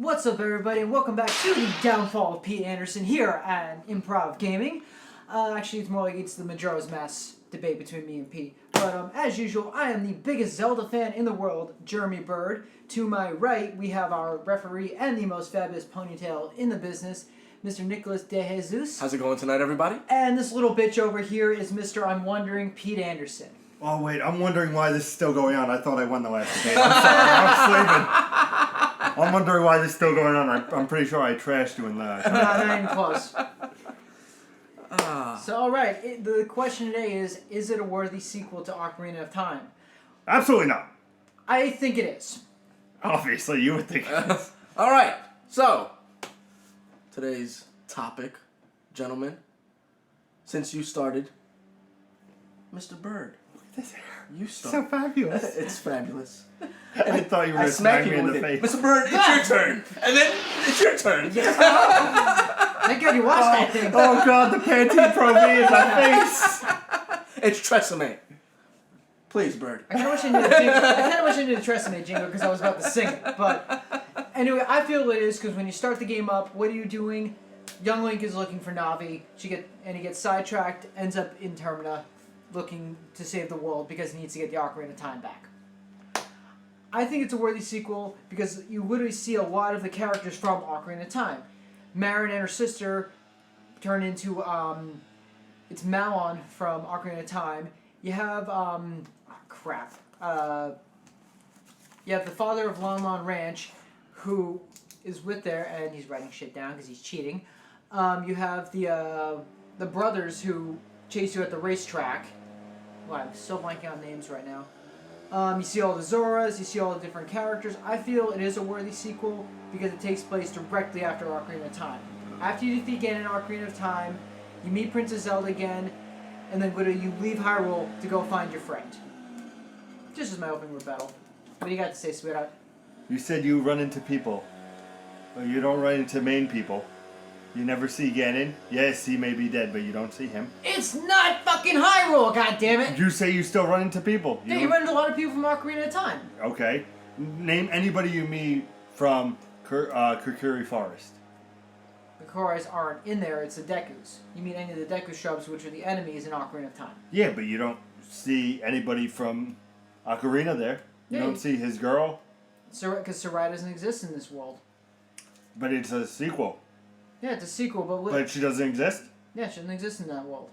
What's up, everybody, and welcome back to the downfall of Pete Anderson here at Improv Gaming. Actually, it's more like it's the Majora's Mask debate between me and Pete. But as usual, I am the biggest Zelda fan in the world, Jeremy Bird. To my right, we have our referee and the most fabulous ponytail in the business, Mr. Nicholas De Jesus. How's it going tonight, everybody? And this little bitch over here is Mr. I'm Wondering, Pete Anderson. Oh, wait, I'm wondering why this is still going on. I thought I won the last game. I'm sorry, I'm sleeping. I'm wondering why this is still going on. I'm pretty sure I trashed you in that. No, not even close. So, alright, the question today is it a worthy sequel to Ocarina of Time? Absolutely not. I think it is. Obviously, you would think it is. Alright, so, today's topic, gentlemen, since you started, Mr. Bird. This hair. You So started. fabulous. It's fabulous. I thought you were I going to smack smack me you in with the it. face. Mr. Bird, it's your turn. And then it's your turn. Thank God you watched that thing. Oh, God, the Pantene Pro V in my face. It's Tresemme. Please, Bird. I kind of wish I knew the Tresemme jingle because I was about to sing it. But anyway, I feel it is because when you start the game up, what are you doing? Young Link is looking for Navi. He gets sidetracked, ends up in Termina, looking to save the world because he needs to get the Ocarina of Time back. I think it's a worthy sequel because you literally see a lot of the characters from Ocarina of Time. Marin and her sister turn into it's Malon from Ocarina of Time. You have you have the father of Lon Lon Ranch, who is with there, and he's writing shit down because he's cheating. You have the brothers who chase you at the racetrack. Wow, I'm so blanking on names right now. You see all the Zoras, you see all the different characters. I feel it is a worthy sequel because it takes place directly after Ocarina of Time. After you defeat Ganon in Ocarina of Time, you meet Princess Zelda again, and then you leave Hyrule to go find your friend. Just as my opening rebuttal. What do you got to say, sweetheart? You said you run into people. But you don't run into main people. You never see Ganon. Yes, he may be dead, but you don't see him. It's not fucking Hyrule, goddammit! You say you still run into people. Yeah, you run into a lot of people from Ocarina of Time. Okay. Name anybody you meet from Kurkuri Forest. The Korais aren't in there, it's the Dekus. You meet any of the Deku shrubs, which are the enemies in Ocarina of Time. Yeah, but you don't see anybody from Ocarina there. You Yeah, don't see his girl. Because Sarai doesn't exist in this world. But it's a sequel. Yeah, it's a sequel, but... But she doesn't exist? Yeah, she doesn't exist in that world.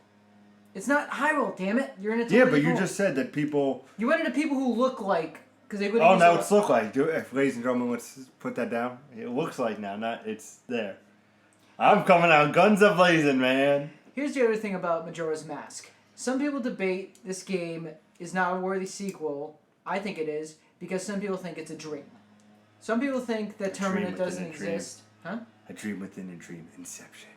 It's not Hyrule, damn it! You're in a totally Yeah, but you different- just said that people... You went into people who look like... Because they would. Oh, now it's look like. Ladies and gentlemen, let's put that down. It looks like now, not it's there. I'm coming out guns a-blazing, man. Here's the other thing about Majora's Mask. Some people debate this game is not a worthy sequel. I think it is, because some people think it's a dream. Some people think that Termina doesn't exist. Huh? A dream within a dream. Inception.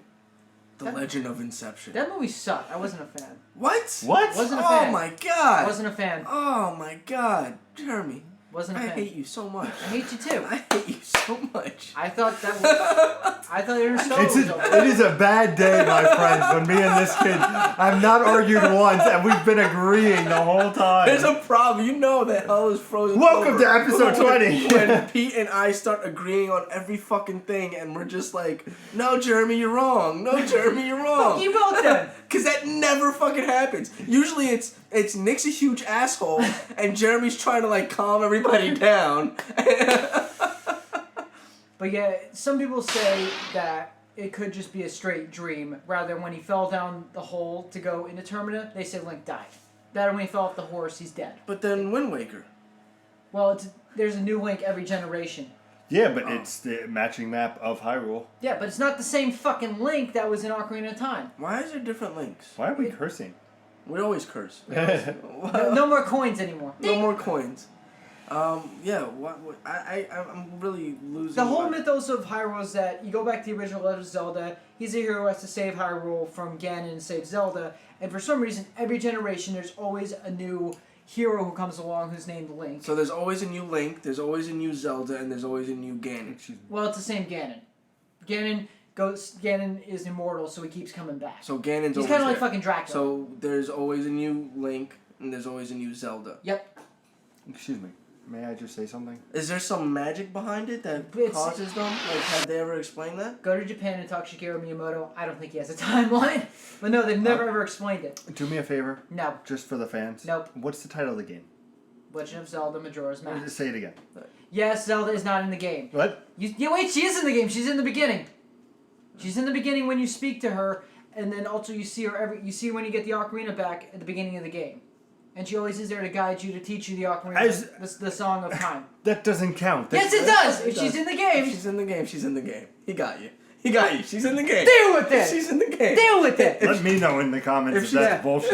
The Legend of Inception. That movie sucked. I wasn't a fan. What? What? Wasn't a fan. Oh my god. Wasn't a fan. Oh my god. Jeremy. Wasn't a fan. I hate you so much. I hate you too. I hate you so much. I thought that was... I thought Interstellar was over. It is a bad day, my friends, when me and this kid have not argued once, and we've been agreeing the whole time. There's a problem. You know that hell is frozen. Welcome over to episode 20. When Pete and I start agreeing on every fucking thing, and we're just like, no, Jeremy, you're wrong. No, Jeremy, you're wrong. Fuck you both then. Because that never fucking happens. Usually it's Nick's a huge asshole, and Jeremy's trying to like calm everybody down. But yeah, some people say that it could just be a straight dream, rather than when he fell down the hole to go into Termina, they say Link died. That when he fell off the horse, he's dead. But then Wind Waker. Well, there's a new Link every generation. Yeah, but it's the matching map of Hyrule. Yeah, but it's not the same fucking Link that was in Ocarina of Time. Why is there different links? Why are we cursing? We always curse. No more coins anymore. No more coins. Yeah, I'm really losing. The whole mythos of Hyrule is that you go back to the original Legend of Zelda, he's a hero who has to save Hyrule from Ganon and save Zelda, and for some reason, every generation there's always a new hero who comes along who's named Link. So there's always a new Link, there's always a new Zelda, and there's always a new Ganon. Well, it's the same Ganon. Ganon is immortal, so he keeps coming back. So Ganon's He's kind of like fucking Dracula. So there's always a new Link, and there's always a new Zelda. Yep. Excuse me. may I just say something? Is there some magic behind it that causes them? Like, have they ever explained that? Go to Japan and talk Shigeru Miyamoto. I don't think he has a timeline. But no, they've never ever explained it. Do me a favor. No. Just for the fans. Nope. What's the title of the game? Legend of Zelda Majora's Mask. Just say it again. Yes, Zelda is not in the game. What? Wait, she is in the game. She's in the beginning. She's in the beginning when you speak to her, and then also you see her when you get the ocarina back at the beginning of the game. And she always is there to guide you, to teach you the ocarina, the Song of Time. That doesn't count. Yes, it does! If she's in the game. If she's in the game, she's in the game. He got you. He got you. She's in the game. Deal with it! She's in the game. Deal with it! Let me know in the comments if that's bullshit.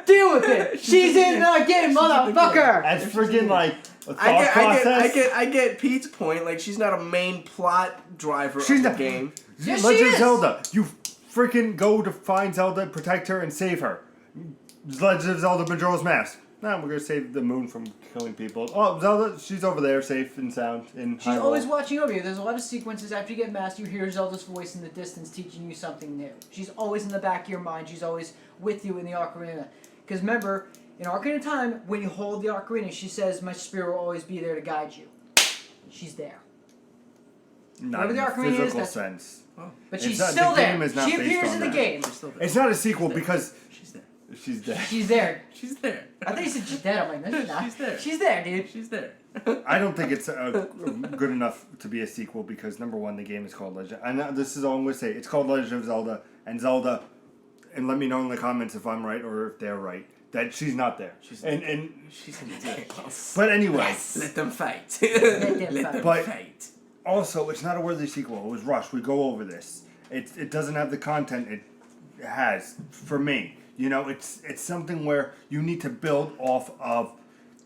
Deal with it! She's in the game, motherfucker! That's freaking like a thought process. I get Pete's point. Like, she's not a main plot driver of the game. Yes, Legend she of is. Zelda. You freaking go to find Zelda, protect her, and save her. Legend of Zelda Majora's Mask. No, we're gonna save the moon from killing people. Oh, Zelda, she's over there, safe and sound in She's Hyrule. always watching over you. There's a lot of sequences after you get masked, you hear Zelda's voice in the distance teaching you something new. She's always in the back of your mind. She's always with you in the ocarina. Because remember, in Ocarina of Time, when you hold the ocarina, she says, "My spirit will always be there to guide you." She's there. Not in the the ocarina is, physical that's- sense. But she's not- still the there. game is not She based appears on in the that. game. It's not a sequel because She's there. she's dead. She's there. She's there. I think you said she's dead. I'm like, no, she's not. She's there. She's there, dude. She's there. I don't think it's good enough to be a sequel because number one, the game is called Legend. And this is all I'm gonna say. It's called Legend of Zelda, and and let me know in the comments if I'm right or if they're right. That she's not there. She's and She's in the game. but anyway, Yes. Let them fight. them Let them But- fight. also it's not a worthy sequel. It was rushed. We go over this. It doesn't have the content it has for me. You know, it's something where you need to build off of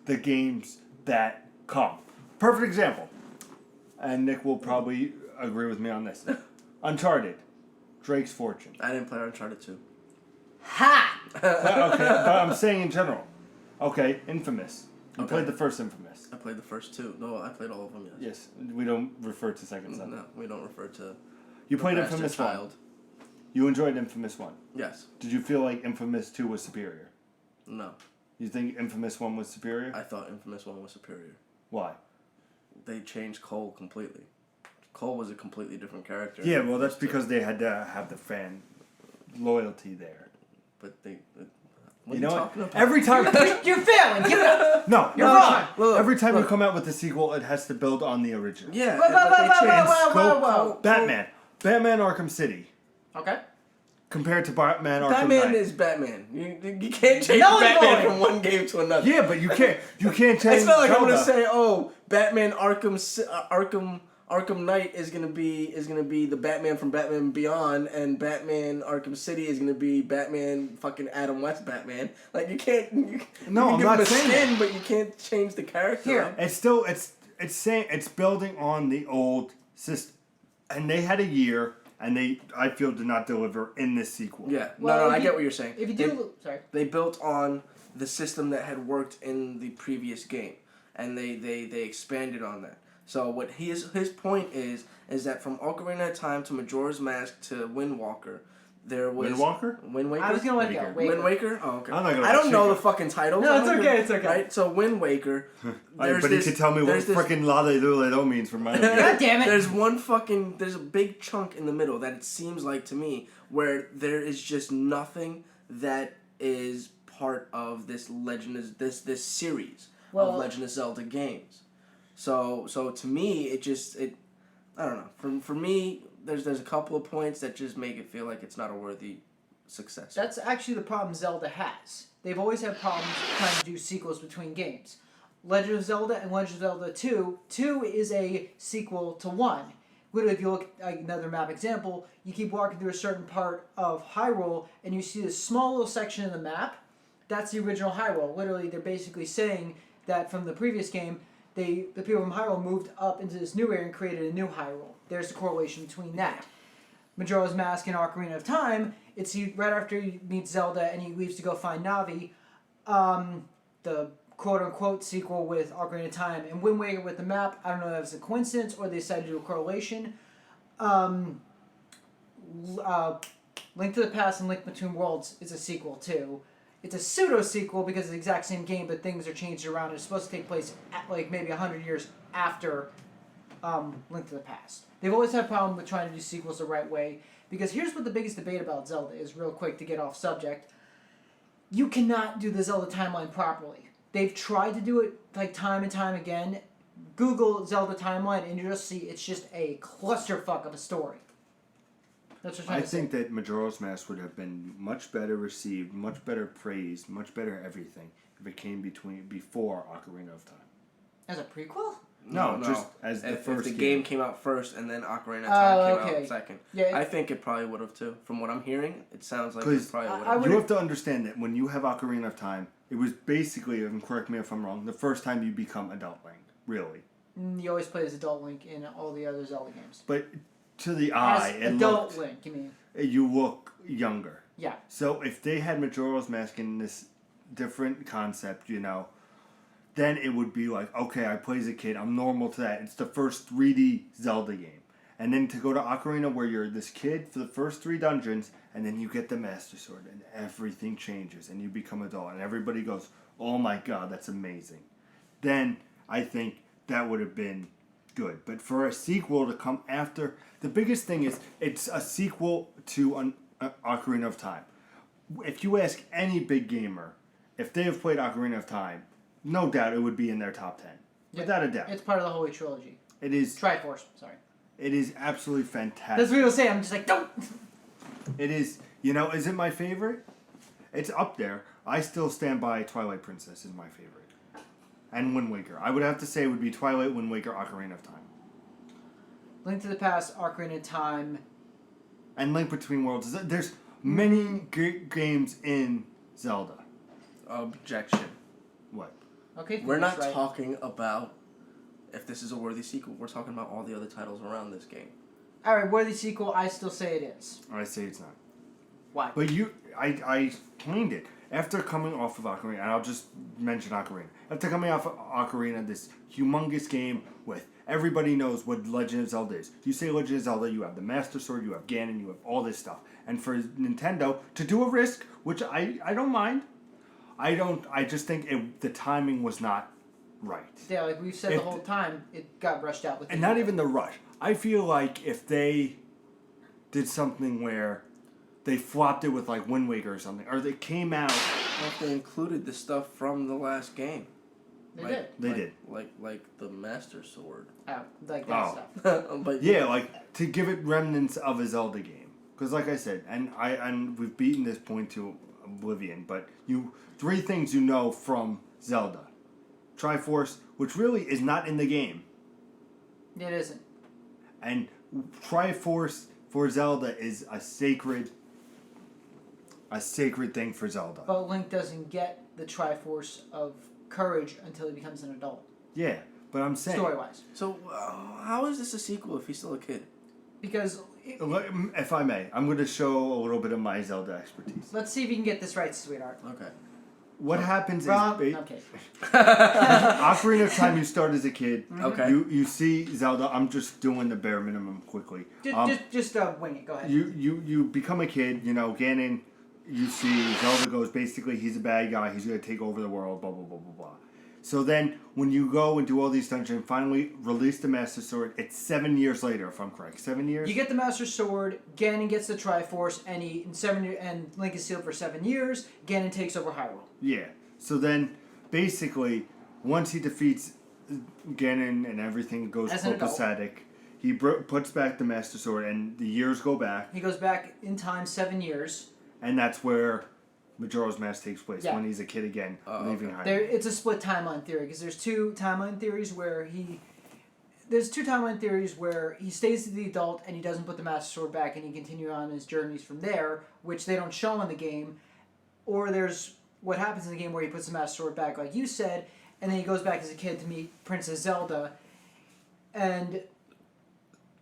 the games that come. Perfect example, and Nick will probably agree with me on this. Uncharted, Drake's Fortune. I didn't play Uncharted 2. Ha! Okay, but I'm saying in general. Okay, Infamous. You Okay. played the first Infamous. I played the first two. No, I played all of them, yes. Yes, we don't refer to second son. No, we don't refer to You played Bastard Infamous Child. 1. You enjoyed Infamous 1. Yes. Did you feel like Infamous 2 was superior? No. You think Infamous 1 was superior? I thought Infamous 1 was superior. Why? They changed Cole completely. Cole was a completely different character. Yeah, well, that's because they had to have the fan loyalty there. But they... You What know are you what? talking about? Every time... You're failing. Give it up. No, You're no, wrong. Look, every time look. you come out with a sequel, it has to build on the original. Yeah, Whoa, whoa, but they whoa, changed whoa, Cole- whoa, whoa. Batman Arkham City, Okay. compared to Batman Arkham Batman Knight. is Batman. You can't change No, Batman no. from one game to another. Yeah, but you can't change It's not like I'm Zelda. gonna say, oh, Batman Arkham Knight is gonna be the Batman from Batman Beyond, and Batman Arkham City is gonna be Batman fucking Adam West Batman. Like you can't. No, you I'm can not give him a saying skin, that. but you can't change the character. Here. up. It's still it's saying it's building on the old system, and they had a year, and I feel did not deliver in this sequel. Yeah. Well, no, I if get you- what you're saying. If you They- do, sorry. They built on the system that had worked in the previous game, and they expanded on that. So what his point is that from Ocarina of Time to Majora's Mask to Wind Waker, there was Windwalker? Wind Waker. I was gonna let Waker. go. Wait. Wind Waker. Oh, okay. I'm not gonna I don't let know you the go. fucking titles. No, I it's don't okay, give- it's okay. Right. So Wind Waker. But you can tell me what there's this- freaking la de do means from my God damn it. There's a big chunk in the middle that it seems like to me where there is just nothing that is part of this this series of Legend of Zelda games. So to me I don't know. For me there's a couple of points that just make it feel like it's not a worthy success. That's actually the problem Zelda has. They've always had problems trying to do sequels between games. Legend of Zelda and Legend of Zelda 2. 2 is a sequel to 1. Literally, if you look at another map example, you keep walking through a certain part of Hyrule, and you see this small little section of the map. That's the original Hyrule. Literally, they're basically saying that from the previous game, the people from Hyrule moved up into this new area and created a new Hyrule. There's the correlation between that. Majora's Mask and Ocarina of Time, it's right after he meets Zelda and he leaves to go find Navi. The quote-unquote sequel with Ocarina of Time and Wind Waker with the map. I don't know if that was a coincidence or they decided to do a correlation. Link to the Past and Link Between Worlds is a sequel too. it's a pseudo sequel because it's the exact same game, but things are changed around. It's supposed to take place at, like, maybe 100 years after Link to the Past. They've always had a problem with trying to do sequels the right way, because here's what the biggest debate about Zelda is, real quick to get off subject. You cannot do the Zelda timeline properly. They've tried to do it like time and time again. Google Zelda timeline and you'll just see it's just a clusterfuck of a story. That's what I'm trying to say. I think that Majora's Mask would have been much better received, much better praised, much better everything if it came before Ocarina of Time. As a prequel? No, just as the first If the game game came out first and then Ocarina of Time came okay. out second. Yeah, I think it probably would have too. From what I'm hearing, it sounds like it 'Cause probably would I have. would- You have to understand that when you have Ocarina of Time, it was basically, and correct me if I'm wrong, the first time you become adult Link, really. You always play as adult Link in all the other Zelda games. But to the eye, As adult Link, you mean? you look younger. Yeah. So if they had Majora's Mask in this different concept, you know, then it would be like, okay, I play as a kid, I'm normal to that. It's the first 3D Zelda game. And then to go to Ocarina where you're this kid for the first 3 dungeons, and then you get the Master Sword, and everything changes, and you become adult, and everybody goes, oh my god, that's amazing. Then I think that would have been good. But for a sequel to come after, the biggest thing is it's a sequel to Ocarina of Time. If you ask any big gamer, if they have played Ocarina of Time, no doubt it would be in their top 10. Yeah. Without a doubt. It's part of the Holy Trilogy. It is. Triforce, sorry. It is absolutely fantastic. That's what people say. I'm just like, don't! It is. You know, is it my favorite? It's up there. I still stand by Twilight Princess is my favorite. And Wind Waker. I would have to say it would be Twilight, Wind Waker, Ocarina of Time. Link to the Past, Ocarina of Time. And Link Between Worlds. There's many games in Zelda. Objection. What? Okay, We're not right. talking about if this is a worthy sequel. We're talking about all the other titles around this game. Alright, worthy sequel, I still say it is. I say it's not. Why? But I claimed it. After coming off of Ocarina, and I'll just mention Ocarina. After coming off of Ocarina, this humongous game with everybody knows what Legend of Zelda is. You say Legend of Zelda, you have the Master Sword, you have Ganon, you have all this stuff. And for Nintendo to do a Risk, which I don't mind, I just think the timing was not right. Yeah, like we've said the whole time, it got rushed out with. And not even the rush. I feel like if they did something where they flopped it with like Wind Waker or something, or they came out. Well, if they included the stuff from the last game. They did. Like the Master Sword. Like that Oh. stuff. But Yeah, like to give it remnants of a Zelda game. Because like I said, and we've beaten this point to oblivion, but 3 things you know from Zelda. Triforce, which really is not in the game. It isn't. And Triforce for Zelda is a sacred thing for Zelda. But Link doesn't get the Triforce of Courage until he becomes an adult. Yeah, but I'm saying... Story-wise. So how is this a sequel if he's still a kid? Because... If I may, I'm going to show a little bit of my Zelda expertise. Let's see if you can get this right, sweetheart. Okay. What happens is... Okay. Ocarina of Time, you start as a kid. Okay. You see Zelda. I'm just doing the bare minimum quickly. Just wing it. Go ahead. You become a kid. You know, Ganon. You see Zelda goes. Basically, he's a bad guy. He's gonna take over the world. Blah blah blah blah blah. So then, when you go and do all these dungeons, and finally release the Master Sword, it's 7 years later, if I'm correct. 7 years. You get the Master Sword. Ganon gets the Triforce, and Link is sealed for 7 years. Ganon takes over Hyrule. Yeah. So then, basically, once he defeats Ganon and everything goes As an adult. copacetic, he puts back the Master Sword, and the years go back, He goes back in time 7 years. and that's where Majora's Mask takes place, Yeah. when he's a kid again, leaving Hyrule. It's a split timeline theory because there's 2 timeline theories where he stays the adult and he doesn't put the Master Sword back and he continues on his journeys from there, which they don't show in the game. Or there's what happens in the game where he puts the Master Sword back, like you said, and then he goes back as a kid to meet Princess Zelda, and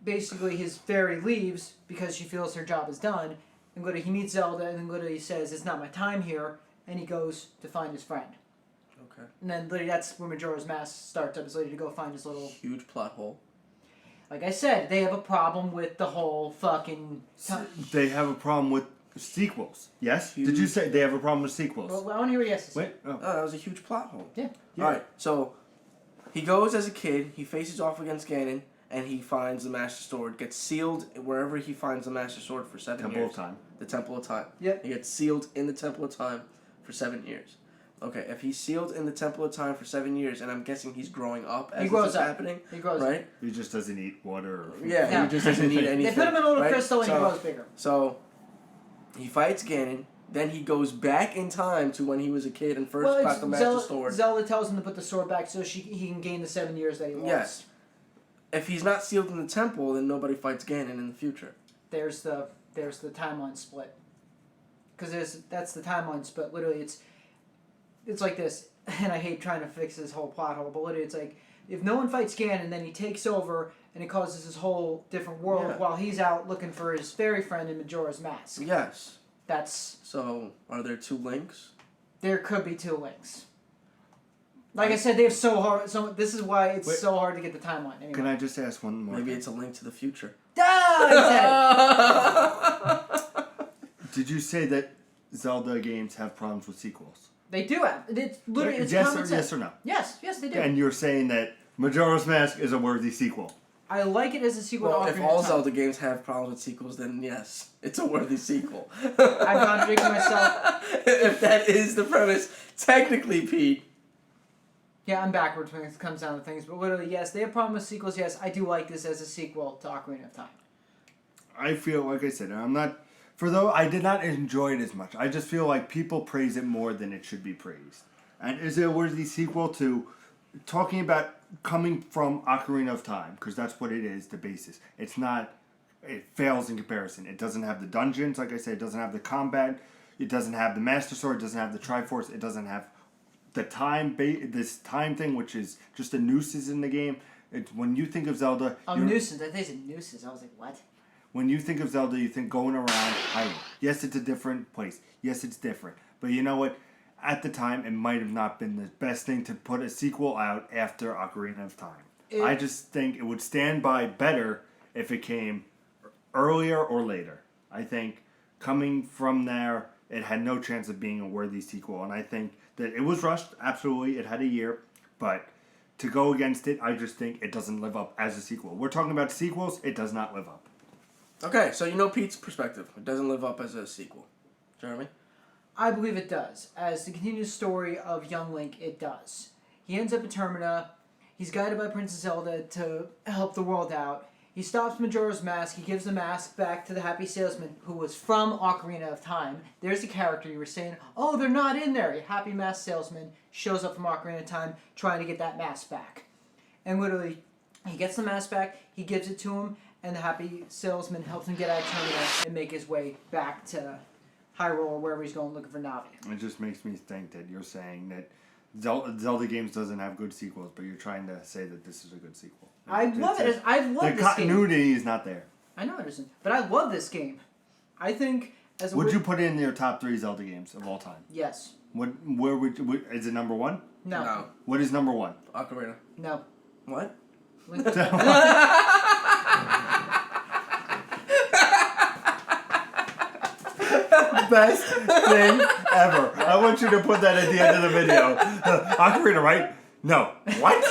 basically his fairy leaves because she feels her job is done, and he meets Zelda, and then literally says, "It's not my time here," and he goes to find his friend. Okay. And then literally that's where Majora's Mask starts up, is literally to go find his little... Huge plot hole. Like I said, they have a problem with the whole fucking... They have a problem with Sequels. Yes? Did you say they have a problem with sequels? Well, I want to hear what yes to say. Wait. Oh. that was a huge plot hole. Yeah. Alright, so he goes as a kid, he faces off against Ganon, and he finds the Master Sword, gets sealed wherever he finds the Master Sword for 7 Temple years. of Time. The Temple of Time. Yep. He gets sealed in the Temple of Time for 7 years. Okay, if he's sealed in the Temple of Time for 7 years, and I'm guessing he's growing up as this is happening. He grows up. Right? He just doesn't eat water. Or food. Yeah, Yeah. he just doesn't need anything. They put him in a little right? crystal and he grows bigger. So, he fights Ganon. Then he goes back in time to when he was a kid and first got the Master Sword. Zelda tells him to put the sword back so he can gain the 7 years that he lost. Yes. If he's not sealed in the temple, then nobody fights Ganon in the future. There's the timeline split. Because that's the timeline split. Literally, it's like this. And I hate trying to fix this whole plot hole, but literally it's like, if no one fights Ganon, then he takes over and it causes this whole different world while he's out looking for his fairy friend in Majora's Mask. Yes. So, are there 2 links? there could be 2 links. Like I said, they have so hard. So this is why it's so hard to get the timeline. Anyway. Can I just ask one more? Maybe it's a link to the future. Did you say that Zelda games have problems with sequels? They do have. It's literally it's yes, common or, sense. yes or no? Yes, they do. And you're saying that Majora's Mask is a worthy sequel. I like it as a sequel. Well, to if Ocarina all of Time. Zelda games have problems with sequels, then yes, it's a worthy sequel. I'm contradicting myself. If that is the premise, technically, Pete. Yeah, I'm backwards when it comes down to things, but literally, yes, they have problems with sequels. Yes, I do like this as a sequel to Ocarina of Time. I feel, like I said, I did not enjoy it as much. I just feel like people praise it more than it should be praised. And is it a worthy sequel to talking about coming from Ocarina of Time? Because that's what it is, the basis. It's not, it fails in comparison. It doesn't have the dungeons, like I said, it doesn't have the combat, it doesn't have the Master Sword, it doesn't have the Triforce, it doesn't have the this time thing, which is just a nuisance in the game. It's when you think of Zelda. Oh, nuisance. I think it's a nuisance. I was like, what? When you think of Zelda, you think going around hiding. Yes, it's a different place. Yes, it's different. But you know what? At the time, it might have not been the best thing to put a sequel out after Ocarina of Time. I just think it would stand by better if it came earlier or later. I think coming from there, it had no chance of being a worthy sequel. And I think that it was rushed. Absolutely. It had a year. But to go against it, I just think it doesn't live up as a sequel. We're talking about sequels. It does not live up. Okay, so you know Pete's perspective. It doesn't live up as a sequel. Jeremy? I believe it does. As the continued story of young Link, it does. He ends up in Termina. He's guided by Princess Zelda to help the world out. He stops Majora's Mask. He gives the mask back to the Happy Salesman, who was from Ocarina of Time. There's the character you were saying, oh, they're not in there. A Happy Mask Salesman shows up from Ocarina of Time trying to get that mask back. And literally, he gets the mask back, he gives it to him, and the Happy Salesman helps him get out of Termina and make his way back to Hyrule or wherever he's going looking for Navi. It just makes me think that you're saying that Zelda games doesn't have good sequels, but you're trying to say that this is a good sequel. I love it. I love this game. The continuity is not there. I know it isn't, but I love this game. I think as a Would you put it in your top 3 Zelda games of all time? Yes. Is it number 1? No. What is number 1? Ocarina. No. What? Best thing ever. I want you to put that at the end of the video. Ocarina, right? No. What?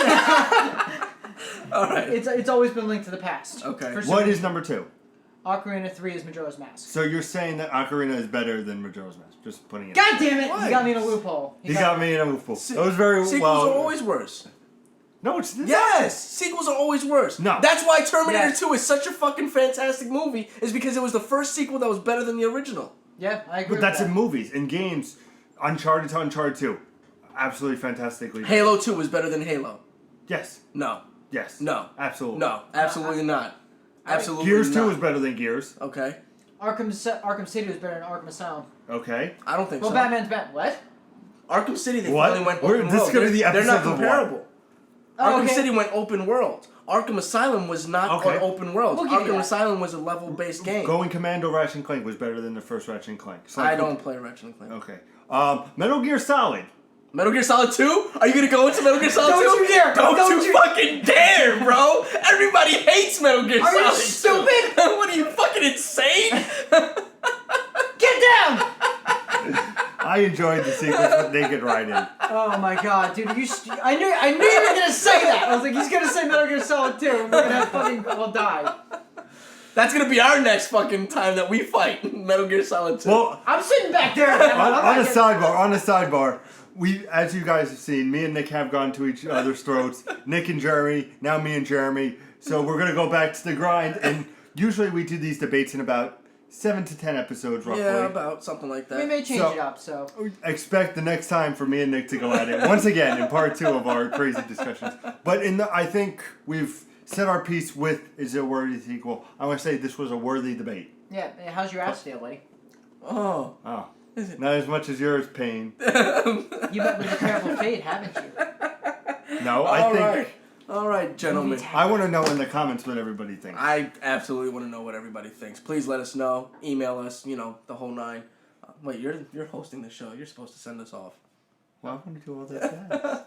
All right. It's always been linked to the past. Okay. What is number 2? Ocarina 3 is Majora's Mask. So you're saying that Ocarina is better than Majora's Mask? Just putting it. God damn it! Why? You got me in a loophole. He got me in a loophole. Se- That was very Sequels well. are always worse. No, it's not. Yes! Sequels are always worse. No. That's why Terminator Yes. 2 is such a fucking fantastic movie, is because it was the first sequel that was better than the original. Yeah, I agree. But that's with in that. movies. In games, Uncharted to Uncharted 2. Absolutely fantastically. Halo 2 was better than Halo. Yes. No. Yes. No. Absolutely. No. Absolutely not. Absolutely Gears not. 2 is better than Gears. Okay. Arkham City was better than Arkham Asylum. Okay. I don't think Well, so. Batman's Batman. What? Arkham City, they What? finally went We're- open this world. is gonna be the They're not episode of comparable. Oh, Arkham okay. City went open world. Arkham Asylum was not Okay. an open world. We'll give you Arkham that. Asylum was a level-based game. Going Commando Ratchet and Clank was better than the first Ratchet and Clank. So I don't play Ratchet and Clank. Okay. Metal Gear Solid. Metal Gear Solid 2? Are you gonna go into Metal Gear Solid 2? Don't you dare! Don't you fucking dare, bro! Everybody hates Metal Gear Are you Solid 2. stupid? What are you, fucking insane? Get I enjoyed the sequence with Naked Raiden. Oh my god, dude! I knew you were gonna say that. I was like, he's gonna say Metal Gear Solid 2, and we're gonna have we'll die. That's gonna be our next fucking time that we fight Metal Gear Solid 2. Well, I'm sitting back there. on a sidebar, we, as you guys have seen, me and Nick have gone to each other's throats. Nick and Jeremy, now me and Jeremy. So we're gonna go back to the grind, and usually we do these debates in about 7 to 10 episodes, roughly. Yeah, about something like that. We may change it up, so. Expect the next time for me and Nick to go at it once again in part 2 of our crazy discussions. But I think we've said our piece with is it a worthy sequel. I want to say this was a worthy debate. Yeah, how's your ass feel, buddy? Oh. Not as much as yours, Pain. You met with a terrible fate, haven't you? No, I think. All right, gentlemen. I want to know in the comments what everybody thinks. I absolutely want to know what everybody thinks. Please let us know. Email us. The whole 9. Wait, you're hosting the show. You're supposed to send us off. Well, I want to do all that jazz.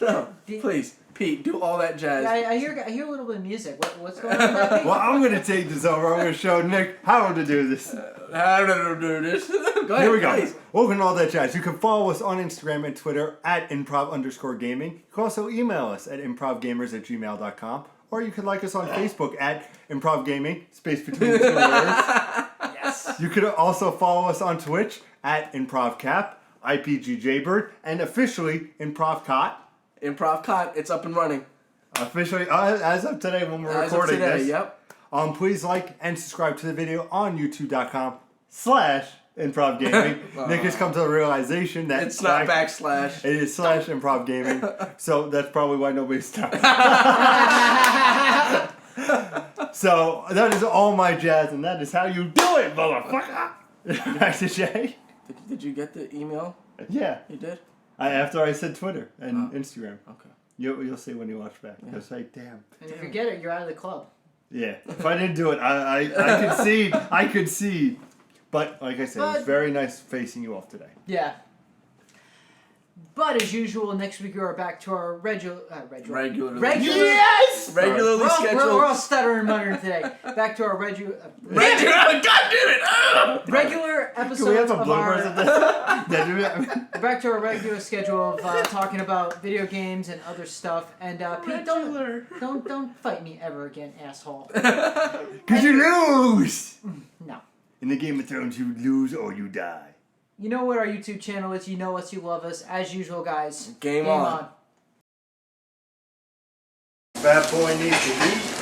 No, please, Pete, do all that jazz. Yeah, I hear a little bit of music. What's going on there, Pete? Well, I'm going to take this over. I'm going to show Nick how to do this. How to do this. Go ahead, Here we go. please. Welcome to all that jazz. You can follow us on Instagram and Twitter at improv_gaming. You can also email us at improvgamers@gmail.com. Or you can like us on Facebook at improvgaming, space between the 2 words. Yes. You could also follow us on Twitch at improvcap, IPGJBird, and officially improvcot. Improvcot, it's up and running. Officially, as of today when we're recording this. Yep. Please like and subscribe to the video on youtube.com/improvgaming. Nick has come to the realization that it's not backslash. It is /improvgaming. So that's probably why nobody's talking. So that is all my jazz, and that is how you do it, motherfucker. Back to Jay. Did you get the email? Yeah. You did? After I said Twitter and Instagram. Okay. You'll see when you watch back. You'll say, damn. And if you get it, you're out of the club. Yeah. If I didn't do it, I concede. I concede. But like I said, it was very nice facing you off today. Yeah. But as usual, next week we are back to our regularly Yes! Regularly scheduled. We're all stuttering and muttering today. Back to our regular God damn it! regular episodes Can we have a of bloopers of this? back to our regular schedule of talking about video games and other stuff. And Pete, don't fight me ever again, asshole. Because you lose! No. In the Game of Thrones, you lose or you die. You know what our YouTube channel is. You know us. You love us. As usual, guys. Game on. Bad boy needs to leave.